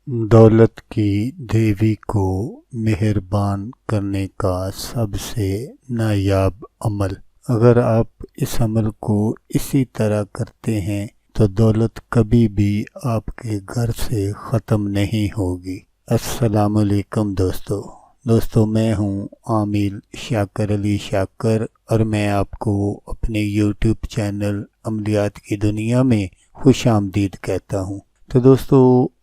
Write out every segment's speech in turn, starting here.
دولت کی دیوی کو مہربان کرنے کا سب سے نایاب عمل۔ اگر آپ اس عمل کو اسی طرح کرتے ہیں تو دولت کبھی بھی آپ کے گھر سے ختم نہیں ہوگی۔ السلام علیکم دوستو، میں ہوں عامل شاکر علی شاکر اور میں آپ کو اپنے یوٹیوب چینل عملیات کی دنیا میں خوش آمدید کہتا ہوں۔ تو دوستو،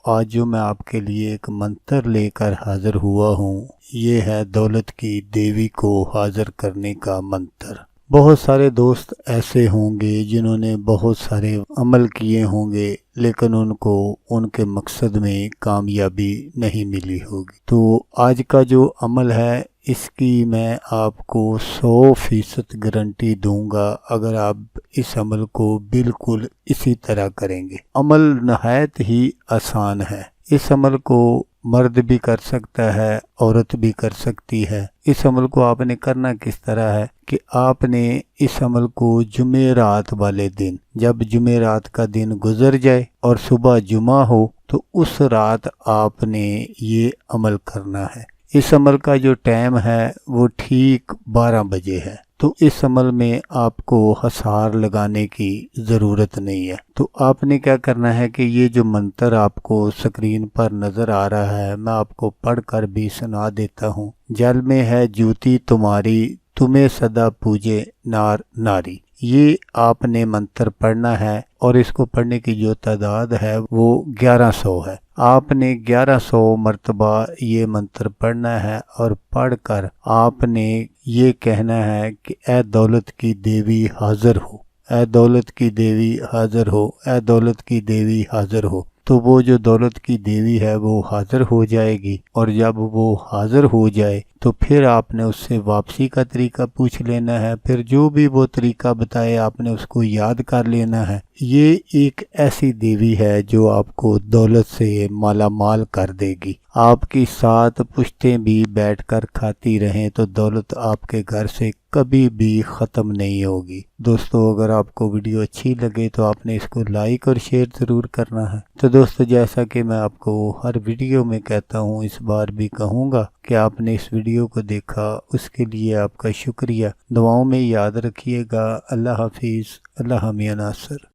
آج جو میں آپ کے لیے ایک منتر لے کر حاضر ہوا ہوں، یہ ہے دولت کی دیوی کو حاضر کرنے کا منتر۔ بہت سارے دوست ایسے ہوں گے جنہوں نے بہت سارے عمل کیے ہوں گے، لیکن ان کو ان کے مقصد میں کامیابی نہیں ملی ہوگی۔ تو آج کا جو عمل ہے، اس کی میں آپ کو 100% گارنٹی دوں گا اگر آپ اس عمل کو بالکل اسی طرح کریں گے۔ عمل نہایت ہی آسان ہے۔ اس عمل کو مرد بھی کر سکتا ہے، عورت بھی کر سکتی ہے۔ اس عمل کو آپ نے کرنا کس طرح ہے کہ آپ نے اس عمل کو جمعرات والے دن، جب جمعرات کا دن گزر جائے اور صبح جمعہ ہو، تو اس رات آپ نے یہ عمل کرنا ہے۔ اس عمل کا جو ٹائم ہے وہ ٹھیک 12 بجے ہے۔ تو اس عمل میں آپ کو حصار لگانے کی ضرورت نہیں ہے۔ تو آپ نے کیا کرنا ہے کہ یہ جو منتر آپ کو سکرین پر نظر آ رہا ہے، میں آپ کو پڑھ کر بھی سنا دیتا ہوں۔ جل میں ہے جوتی تمہاری، تمہیں سدا پوجے نار ناری۔ یہ آپ نے منتر پڑھنا ہے اور اس کو پڑھنے کی جو تعداد ہے وہ 1100 ہے۔ آپ نے 1100 مرتبہ یہ منتر پڑھنا ہے اور پڑھ کر آپ نے یہ کہنا ہے کہ اے دولت کی دیوی حاضر ہو، اے دولت کی دیوی حاضر ہو، اے دولت کی دیوی حاضر ہو۔ تو وہ جو دولت کی دیوی ہے وہ حاضر ہو جائے گی، اور جب وہ حاضر ہو جائے تو پھر آپ نے اس سے واپسی کا طریقہ پوچھ لینا ہے۔ پھر جو بھی وہ طریقہ بتائے آپ نے اس کو یاد کر لینا ہے۔ یہ ایک ایسی دیوی ہے جو آپ کو دولت سے مالا مال کر دے گی۔ آپ کی 7 پشتیں بھی بیٹھ کر کھاتی رہیں تو دولت آپ کے گھر سے کبھی بھی ختم نہیں ہوگی۔ دوستو، اگر آپ کو ویڈیو اچھی لگے تو آپ نے اس کو لائک اور شیئر ضرور کرنا ہے۔ تو دوستو، جیسا کہ میں آپ کو ہر ویڈیو میں کہتا ہوں، اس بار بھی کہوں گا کہ آپ نے اس ویڈیو کو دیکھا، اس کے لیے آپ کا شکریہ۔ دعاؤں میں یاد رکھیے گا۔ اللہ حافظ۔ اللہ حامی ناصر۔